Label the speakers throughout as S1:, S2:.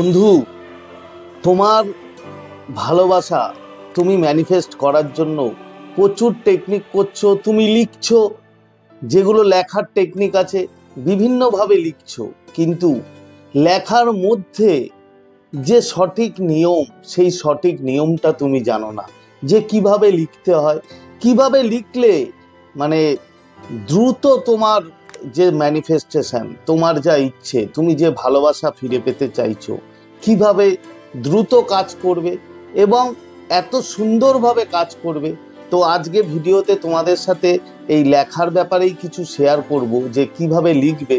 S1: বন্ধু, তোমার ভালোবাসা তুমি ম্যানিফেস্ট করার জন্য প্রচুর টেকনিক করছো, তুমি লিখছো, যেগুলো লেখার টেকনিক আছে বিভিন্নভাবে লিখছো, কিন্তু লেখার মধ্যে যে সঠিক নিয়ম, সেই সঠিক নিয়মটা তুমি জানো না, যে কিভাবে লিখতে হয়, কিভাবে লিখলে মানে দ্রুত তোমার যে ম্যানিফেস্টেশন, তোমার যা ইচ্ছে, তুমি যে ভালোবাসা ফিরে পেতে চাইছো, কিভাবে দ্রুত কাজ করবে এবং এত সুন্দরভাবে কাজ করবে। তো আজকে ভিডিওতে তোমাদের সাথে এই লেখার ব্যাপারেই কিছু শেয়ার করব, যে কিভাবে লিখবে।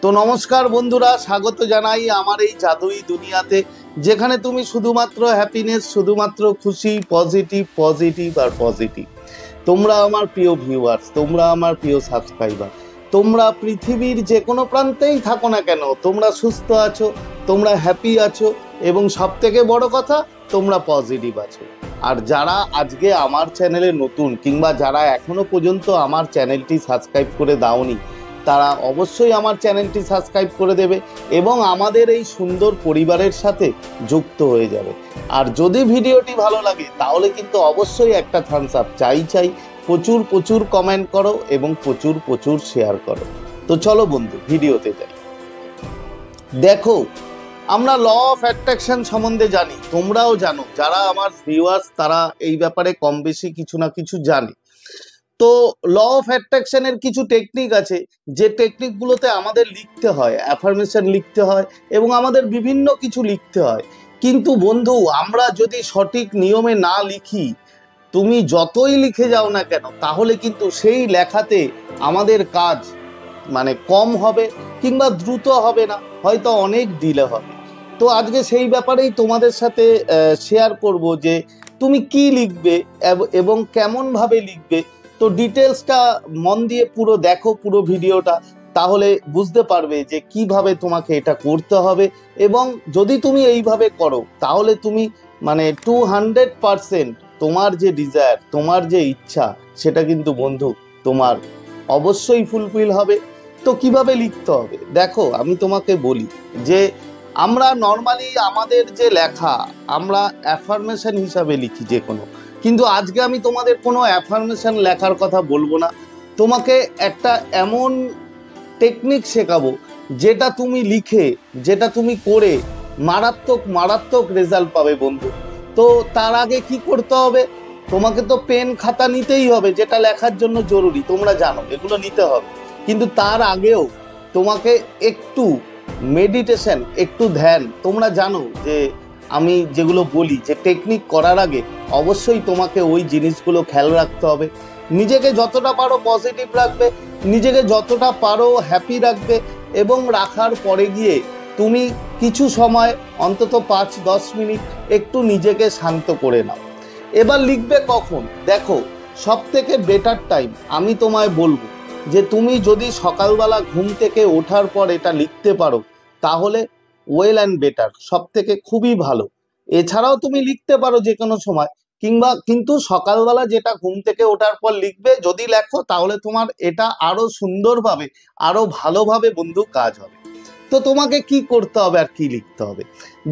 S1: তো নমস্কার বন্ধুরা, স্বাগত জানাই আমার এই জাদুই দুনিয়াতে, যেখানে তুমি শুধুমাত্র হ্যাপিনেস, শুধুমাত্র খুশি, পজিটিভ পজিটিভ আর পজিটিভ। তোমরা আমার প্রিয় ভিউয়ার্স, তোমরা আমার প্রিয় সাবস্ক্রাইবার, তোমরা পৃথিবীর যে কোনো প্রান্তেই থাকো না কেন, তোমরা সুস্থ আছো, তোমরা হ্যাপি আছো এবং সবথেকে বড় কথা তোমরা পজিটিভ আছো। আর যারা আজকে আমার চ্যানেলে নতুন, কিংবা যারা এখনো পর্যন্ত আমার চ্যানেলটি সাবস্ক্রাইব করে দাওনি, তারা অবশ্যই আমার চ্যানেলটি সাবস্ক্রাইব করে দেবে এবং আমাদের এই সুন্দর পরিবারের সাথে যুক্ত হয়ে যাবে। আর যদি ভিডিওটি ভালো লাগে তাহলে কিন্তু অবশ্যই একটা থামস আপ চাই। প্রচুর প্রচুর কমেন্ট করো এবং প্রচুর প্রচুর শেয়ার করো। তো চলো বন্ধু, ভিডিওতে যাই। দেখো, আমরা ল অফ অ্যাট্রাকশন সম্বন্ধে জানি, তোমরাও জানো, যারা আমার ভিউয়ার্স তারা এই ব্যাপারে কম বেশি কিছু না কিছু জানে। তো ল অফ অ্যাট্রাকশনের কিছু টেকনিক আছে, যে টেকনিকগুলোতে আমাদের লিখতে হয়, অ্যাফার্মেশন লিখতে হয় এবং আমাদের বিভিন্ন কিছু লিখতে হয়। কিন্তু বন্ধু, আমরা যদি সঠিক নিয়মে না লিখি, তুমি যতই লিখে যাও না কেন, তাহলে কিন্তু সেই লেখাতে আমাদের কাজ কম হবে, কিংবা দ্রুত হবে না, হয়তো অনেক ডিলে হবে। তো আজকে সেই ব্যাপারেই তোমাদের সাথে শেয়ার করব, যে তুমি কি লিখবে এবং কেমনভাবে লিখবে। তো ডিটেলসটা মন দিয়ে পুরো দেখো, পুরো ভিডিওটা, তাহলে বুঝতে পারবে যে কিভাবে তোমাকে এটা করতে হবে। এবং যদি তুমি এইভাবে করো, তাহলে তুমি 200% তোমার যে ডিজায়ার, তোমার যে ইচ্ছা, সেটা কিন্তু বন্ধু তোমার অবশ্যই ফুলফিল হবে। তো কিভাবে লিখতে হবে দেখো, আমি তোমাকে বলি যে আমরা নর্মালি আমাদের যে লেখা, আমরা অ্যাফার্মেশন হিসাবে লিখি যে কোনো, কিন্তু আজকে আমি তোমাদের কোনো অ্যাফার্মেশন লেখার কথা বলবো না। তোমাকে একটা এমন টেকনিক শেখাবো, যেটা তুমি লিখে, যেটা তুমি করে মারাত্মক মারাত্মক রেজাল্ট পাবে বন্ধু। তো তার আগে কি করতে হবে, তোমাকে তো পেন খাতা নিতেই হবে, যেটা লেখার জন্য জরুরি, তোমরা জানো এগুলো নিতে হবে। কিন্তু তার আগেও তোমাকে একটু মেডিটেশন, একটু ধ্যান, তোমরা জানো যে আমি যেগুলো বলি, যে টেকনিক করার আগে অবশ্যই তোমাকে ওই জিনিসগুলো খেয়াল রাখতে হবে। নিজেকে যতটা পারো পজিটিভ রাখবে, নিজেকে যতটা পারো হ্যাপি রাখবে, এবং রাখার পরে গিয়ে তুমি কিছু সময়, অন্তত 5-10 মিনিট একটু নিজেকে শান্ত করে নাও। এবার লিখবে কখন দেখো, সব থেকে বেটার টাইম আমি তোমায় বলবো, যে তুমি যদি সকালবেলা ঘুম থেকে ওঠার পর এটা লিখতে পারো, তাহলে ওয়েল অ্যান্ড বেটার, সব থেকে খুবই ভালো। এছাড়াও তুমি লিখতে পারো যে কোনো সময়, কিন্তু সকালবেলা যেটা ঘুম থেকে ওঠার পর লিখবে, যদি লেখো, তাহলে তোমার এটা আরো সুন্দরভাবে, আরো ভালোভাবে বন্ধু কাজ হবে। তো তোমাকে কি করতে হবে আর কি লিখতে হবে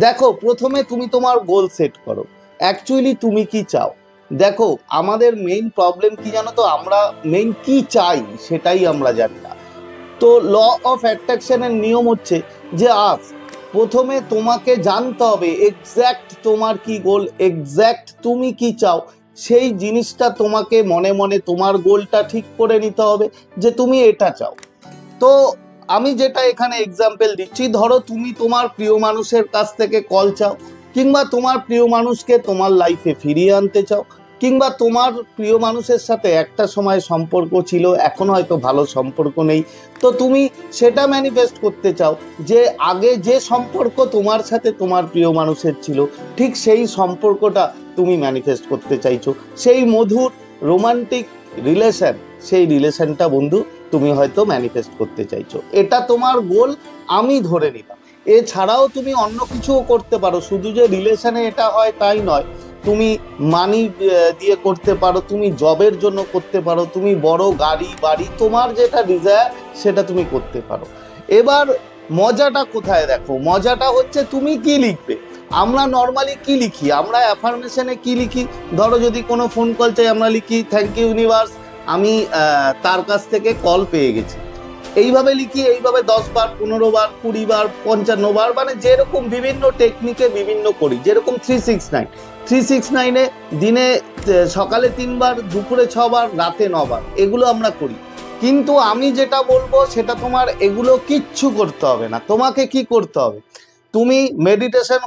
S1: দেখো, প্রথমে তুমি তোমার গোল সেট করো। অ্যাকচুয়ালি তুমি কি চাও? দেখো, আমাদের মেইন প্রবলেম কি জানো তো, আমরা মেইন কি চাই সেটাই আমরা জানি না। তো ল অফ অ্যাট্রাকশনের নিয়ম হচ্ছে যে প্রথমে তোমাকে জানতে হবে এক্স্যাক্ট তোমার কি গোল, এক্স্যাক্ট তুমি কি চাও, সেই জিনিসটা তোমাকে মনে মনে তোমার গোলটা ঠিক করে নিতে হবে, যে তুমি এটা চাও। তো আমি যেটা এখানে এক্সাম্পল দিচ্ছি, ধরো তুমি তোমার প্রিয় মানুষের কাছ থেকে কল চাও, কিংবা তোমার প্রিয় মানুষকে তোমার লাইফে ফিরিয়ে আনতে চাও, কিংবা তোমার প্রিয় মানুষের সাথে একটা সময় সম্পর্ক ছিল, এখন হয়তো ভালো সম্পর্ক নেই, তো তুমি সেটা ম্যানিফেস্ট করতে চাও, যে আগে যে সম্পর্ক তোমার সাথে তোমার প্রিয় মানুষের ছিল, ঠিক সেই সম্পর্কটা তুমি ম্যানিফেস্ট করতে চাইছো, সেই মধুর রোমান্টিক রিলেশন, সেই রিলেশনটা বন্ধু তুমি হয়তো ম্যানিফেস্ট করতে চাইছো। এটা তোমার গোল, আমি ধরে নিলাম। এছাড়াও তুমি অন্য কিছুও করতে পারো, শুধু যে রিলেশনে এটা হয় তাই নয়। তুমি মানি দিয়ে করতে পারো, তুমি জবের জন্য করতে পারো, তুমি বড় গাড়ি বাড়ি, তোমার যেটা ডিজায়ার সেটা তুমি করতে পারো। এবার মজাটা কোথায় দেখো, মজাটা হচ্ছে তুমি কি লিখবে। আমরা নর্মালি কি লিখি, আমরা অ্যাফার্মেশনে কি লিখি, ধরো যদি কোনো ফোন কল চাই আমরা লিখি থ্যাংক ইউ ইউনিভার্স, আমি তার কাছ থেকে কল পেয়ে গেছি। এইভাবে লিখি, এইভাবে 10 বার 15 বার 20 বার 55 বার, মানে যেরকম বিভিন্ন টেকনিকে বিভিন্ন করি। যেরকম 369 দিনে সকালে 3 বার, দুপুরে 6 বার, রাতে 9 বার, এগুলো আমরা করি। কিন্তু আমি যেটা বলবো সেটা তোমার এগুলো কিচ্ছু করতে হবে না। তোমাকে কি করতে হবে, তুমি মেডিটেশন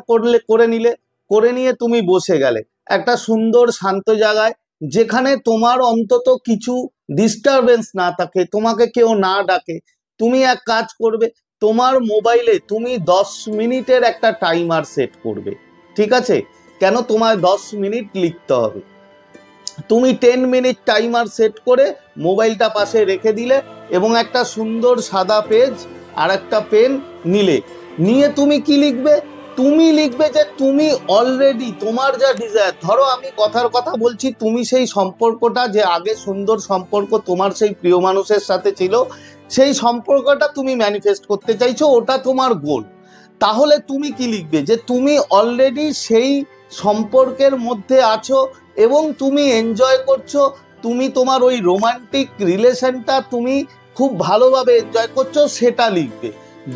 S1: করে নিয়ে তুমি বসে গেলে একটা সুন্দর শান্ত জায়গায়, যেখানে তোমার অন্তত কিছু ডিস্টারবেন্স না থাকে, তোমাকে কেউ না ডাকে। তুমি এক কাজ করবে, তোমার মোবাইলে তুমি 10 মিনিটের একটা টাইমার সেট করবে, ঠিক আছে? কেন তোমায় 10 মিনিট লিখতে হবে? তুমি 10 মিনিট টাইমার সেট করে মোবাইলটা পাশে রেখে দিলে এবং একটা সুন্দর সাদা পেজ আর একটা পেন নিয়ে তুমি কি লিখবে? তুমি লিখবে যে তুমি অলরেডি তোমার যা ডিজায়ার, ধরো আমি কথার কথা বলছি, তুমি সেই সম্পর্কটা যে আগে সুন্দর সম্পর্ক তোমার সেই প্রিয় মানুষের সাথে ছিল, সেই সম্পর্কটা তুমি ম্যানিফেস্ট করতে চাইছো, ওটা তোমার গোল। তাহলে তুমি কি লিখবে? যে তুমি অলরেডি সেই সম্পর্কের মধ্যে আছো এবং তুমি এনজয় করছো, তুমি তোমার ওই রোমান্টিক রিলেশনটা তুমি খুব ভালোভাবে এনজয় করছো, সেটা লিখবে।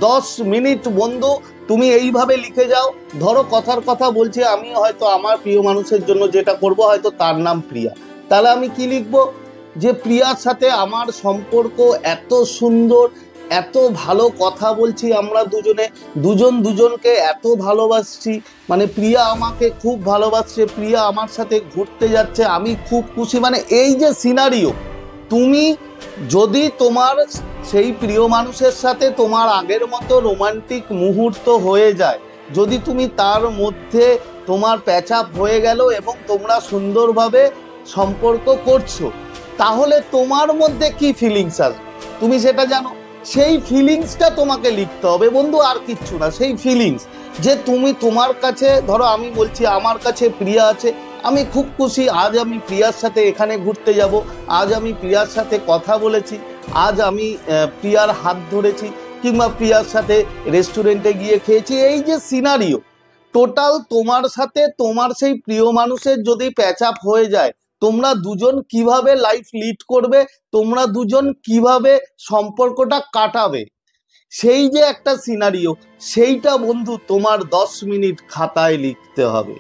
S1: 10 মিনিট বন্ধু তুমি এইভাবে লিখে যাও। ধরো কথার কথা বলছি, আমি হয়তো আমার প্রিয় মানুষের জন্য যেটা করব, হয়তো তার নাম প্রিয়া, তাহলে আমি কি লিখবো? যে প্রিয়ার সাথে আমার সম্পর্ক এত সুন্দর, এত ভালো কথা বলছি আমরা দুজনকে এত ভালোবাসছি, মানে প্রিয়া আমাকে খুব ভালোবাসছে, প্রিয়া আমার সাথে ঘুরতে যাচ্ছে, আমি খুব খুশি। মানে এই যে সিনারিও, তুমি যদি তোমার সেই প্রিয় মানুষের সাথে তোমার আগের মতো রোমান্টিক মুহূর্ত হয়ে যায়, যদি তুমি তার মধ্যে তোমার প্যাচ আপ হয়ে গেল এবং তোমরা সুন্দরভাবে সম্পর্ক করছো, তাহলে তোমার মধ্যে কি ফিলিংস আসবে তুমি সেটা জানো। সেই ফিলিংসটা তোমাকে লিখতে হবে বন্ধু, আর কিচ্ছু না। সেই ফিলিংস যে তুমি তোমার কাছে, ধরো আমি বলছি আমার কাছে প্রিয়া আছে, আমি খুব খুশি, আজ আমি প্রিয়ার সাথে এখানে ঘুরতে যাব, আজ আমি প্রিয়ার সাথে কথা বলেছি, আজ আমি প্রিয়ার হাত ধরেছি, কিংবা প্রিয়ার সাথে রেস্টুরেন্টে গিয়ে খেয়েছি। এই যে সিনারিও, টোটাল তোমার সাথে তোমার সেই প্রিয় মানুষের যদি প্যাচ আপ হয়ে যায়, তোমরা দুজন কিভাবে লাইফ লিড করবে, তোমরা দুজন কিভাবে সম্পর্কটা কাটাবে, সেই যে একটা সিনারিও, সেইটা বন্ধু তোমার 10 মিনিট খাতায় লিখতে হবে।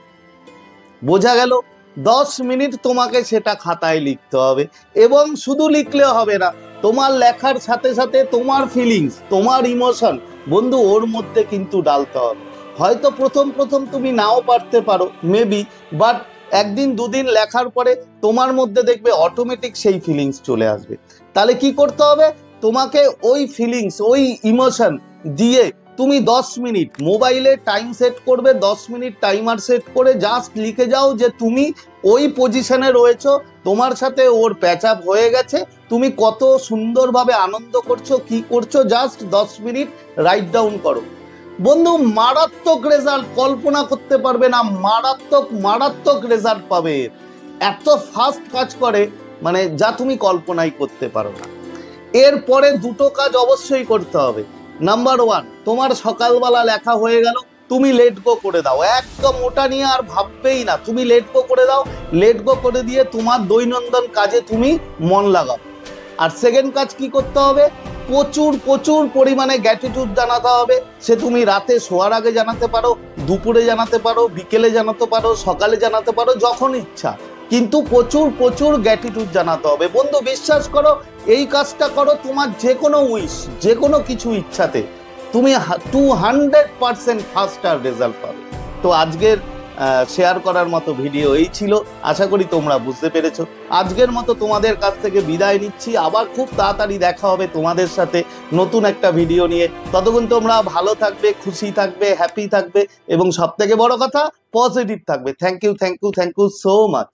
S1: বোঝা গেল? 10 মিনিট তোমাকে সেটা খাতায় লিখতে হবে। এবং শুধু লিখলে হবে না, তোমার লেখার সাথে সাথে তোমার ফিলিংস, তোমার ইমোশন বন্ধু ওর মধ্যে কিন্তু ডালতে হবে। হয়তো প্রথম তুমি নাও পারতে পারো, মেবি, বাট একদিন দুদিন লেখার পরে তোমার মধ্যে দেখবে অটোমেটিক সেই ফিলিংস চলে আসবে। তাহলে কি করতে হবে? তোমাকে ওই ফিলিংস, ওই ইমোশন দিয়ে তুমি 10 মিনিট মোবাইলে টাইম সেট করবে, 10 মিনিট টাইমার সেট করে জাস্ট লিখে যাও যে তুমি ওই পজিশনে রয়েছো, তোমার সাথে ওর প্যাচ আপ হয়ে গেছে, তুমি কত সুন্দরভাবে আনন্দ করছো, কি করছো, জাস্ট 10 মিনিট রাইট ডাউন করো। বন্ধু মারাত্মক রেজাল্ট, কল্পনা করতে পারবে না, মারাত্মক রেজাল্ট পাবে। এত ফাস্ট কাজ করে, মানে যা তুমি কল্পনাই করতে পারো না। এরপরে দুটো কাজ অবশ্যই করতে হবে। নাম্বার 1, তোমার সকালবেলা লেখা হয়ে গেল, তুমি লেট গো করে দাও, একদম ওটা নিয়ে আর ভাববেই না, তুমি লেট গো করে দাও। লেট গো করে দিয়ে তোমার দৈনন্দিন কাজে তুমি মন লাগাও। আর সেকেন্ড কাজ কি করতে হবে? প্রচুর পরিমাণে গ্র্যাটিটিউড জানাতে হবে। সে তুমি রাতে শোয়ার আগে জানাতে পারো, দুপুরে জানাতে পারো, বিকেলে জানাতে পারো, সকালে জানাতে পারো, যখন ইচ্ছা, কিন্তু প্রচুর গ্র্যাটিটিউড জানাতে হবে। বন্ধু বিশ্বাস করো, এই কাজটা করো, তোমার যে কোনো উইশ, যে কোনো কিছু ইচ্ছাতে তুমি 200% ফাস্টার রেজাল্ট পাবে। তো আজকের শেয়ার করার মতো ভিডিও এই ছিল। আশা করি তোমরা বুঝতে পেরেছো। আজকের মতো তোমাদের কাছ থেকে বিদায় নিচ্ছি। আবার খুব তাড়াতাড়ি দেখা হবে তোমাদের সাথে নতুন একটা ভিডিও নিয়ে। ততক্ষণ তোমরা ভালো থাকবে, খুশি থাকবে, হ্যাপি থাকবে এবং সব থেকে বড় কথা পজিটিভ থাকবে। Thank you so much.